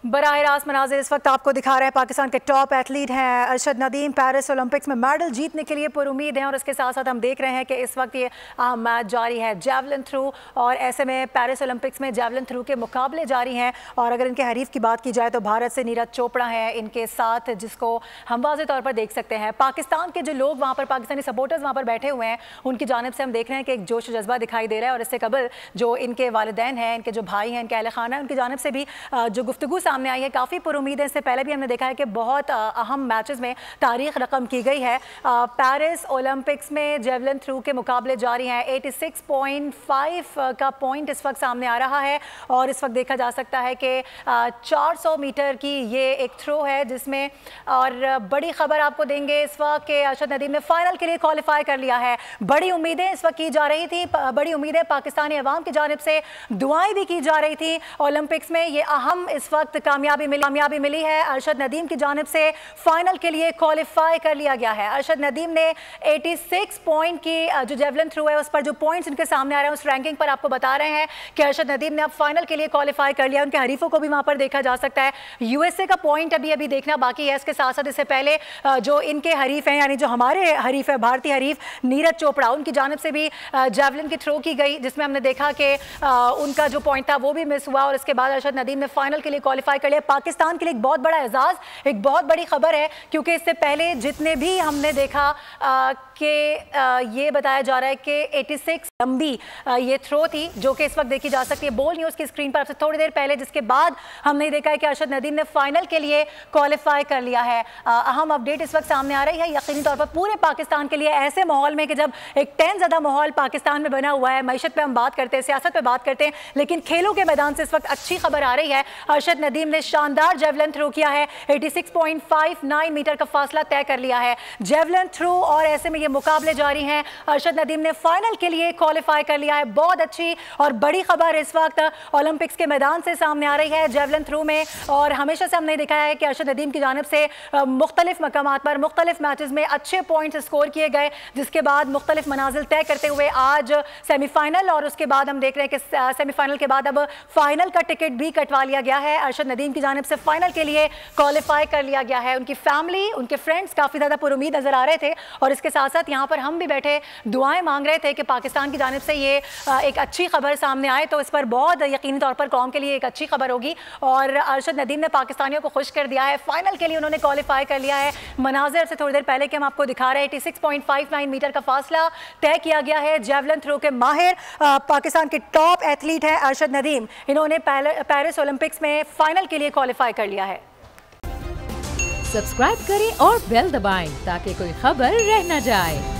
बराह रास्त मनाजिर इस वक्त आपको दिखा रहे हैं। पाकिस्तान के टॉप एथलीट हैं अरशद नदीम, पेरिस ओलंपिक्स में मेडल जीतने के लिए पुरुमीद हैं और इसके साथ साथ हम देख रहे हैं कि इस वक्त ये अहम मैच जारी है जेवलिन थ्रू, और ऐसे में पेरिस ओलंपिक्स में जेवलिन थ्रू के मुकाबले जारी हैं। और अगर इनके हरीफ की बात की जाए तो भारत से नीरज चोपड़ा है इनके साथ, जिसको हम वाज़े तौर पर देख सकते हैं। पाकिस्तान के जो लोग वहाँ पर, पाकिस्तानी सपोर्टर्स वहाँ पर बैठे हुए हैं, उनकी जानिब से हम देख रहे हैं कि एक जोश जज्बा दिखाई दे रहा है। और इससे कबल जो इनके वालिदैन हैं, इनके जो भाई हैं, इनके अहल खाना है, उनकी जानिब से भी जो गुफ्तगू सामने आई है काफ़ी पुरुमीद है। इससे पहले भी हमने देखा है कि बहुत अहम मैचेस में तारीख रकम की गई है। पेरिस ओलंपिक्स में जेवलिन थ्रू के मुकाबले जारी हैं। 86.5 का पॉइंट इस वक्त सामने आ रहा है और इस वक्त देखा जा सकता है कि 400 मीटर की ये एक थ्रो है जिसमें, और बड़ी खबर आपको देंगे इस वक्त कि अरशद नदीम ने फाइनल के लिए क्वालिफाई कर लिया है। बड़ी उम्मीदें इस वक्त की जा रही थी, बड़ी उम्मीदें पाकिस्तानी अवाम की जानिब से दुआएं भी की जा रही थी। ओलंपिक्स में ये अहम इस वक्त कामयाबी मिली है। अरशद नदीम की जानिब से फाइनल के लिए क्वालिफाई कर लिया गया है। अरशद नदीम ने 86 पॉइंट की जो जेवलिन थ्रू है उस पर जो पॉइंट्स इनके सामने आ रहे हैं उस रैंकिंग पर आपको बता रहे हैं कि अरशद नदीम ने अब फाइनल के लिए क्वालिफाई कर लिया। उनके हरीफों को भी वहां पर देखा जा सकता है। यूएसए का पॉइंट अभी देखना बाकी है। इसके साथ साथ इससे पहले जो इनके हरीफ हैं, यानी जो हमारे हरीफ है, भारतीय हरीफ नीरज चोपड़ा, उनकी जानिब से भी जेवलिन की थ्रो की गई जिसमें हमने देखा कि उनका जो पॉइंट था वो भी मिस हुआ। और इसके बाद अरशद नदीम ने फाइनल के लिए क्वालिफाई कर लिया। पाकिस्तान के लिए एक बहुत बड़ा एजाज, एक बहुत बड़ी खबर है, क्योंकि इससे पहले जितने भी हमने देखा कि ये बताया जा रहा है कि 86 लंबी ये थ्रो थी जो कि इस वक्त देखी जा सकती है बोल न्यूज़ की स्क्रीन पर आपसे थोड़ी देर पहले, जिसके बाद हमने देखा है कि अरशद नदीम ने फाइनल के लिए क्वालिफाई कर लिया है। अहम अपडेट इस वक्त सामने आ रही है यकीनी तौर पर पूरे पाकिस्तान के लिए, ऐसे माहौल में कि जब एक टेंस माहौल पाकिस्तान में बना हुआ है। मैशत पे हम बात करते हैं, सियासत पे बात करते हैं, लेकिन खेलों के मैदान से इस वक्त अच्छी खबर आ रही है। अरशद नदीम ने शानदार जेवलिन थ्रो किया है, 86.59 मीटर का फासला तय कर लिया है जेवलिन थ्रू, और ऐसे में ये मुकाबले जारी हैं। अरशद नदीम ने फाइनल के लिए क्वालिफाई कर लिया है। बहुत अच्छी और बड़ी खबर इस वक्त ओलंपिक्स के मैदान से सामने आ रही है जेवलिन थ्रू में। और हमेशा से हमने देखा है कि अरशद नदीम की जानिब से मुख्तलिफ मकामात पर मुख्तलिफ मैचेस में अच्छे पॉइंट्स स्कोर किए गए, जिसके बाद मुख्तलिफ मनाजिल तय करते हुए आज सेमीफाइनल, और उसके बाद हम देख रहे हैं कि सेमीफाइनल के बाद अब फाइनल का टिकट भी कटवा लिया गया है। अरशद नदीम की जानिब से फाइनल के लिए क्वालिफाई कर लिया गया है। उनकी फैमिली, उनके फ्रेंड्स काफ़ी ज़्यादा पुरुमीद नजर आ रहे थे, और इसके साथ साथ यहाँ पर हम भी बैठे दुआएं मांग रहे थे कि पाकिस्तान की जानिब से ये एक अच्छी खबर सामने आए, तो इस पर बहुत यकीनी तौर पर कौम के लिए एक अच्छी खबर होगी। और अरशद नदीम ने पाकिस्तानियों को खुश कर दिया है, फाइनल के लिए उन्होंने क्वालिफाई कर लिया है। मनाजिर से थोड़ी देर पहले के हम आपको दिखा रहे हैं, 86.59 मीटर का फासला तय किया गया है। जेवलिन थ्रो के माहिर पाकिस्तान के टॉप एथलीट हैं अरशद नदीम, इन्होंने पेरिस ओलंपिक्स में फाइनल के लिए क्वालिफाई कर लिया है। सब्सक्राइब करें और बेल दबाएं ताकि कोई खबर रह न जाए।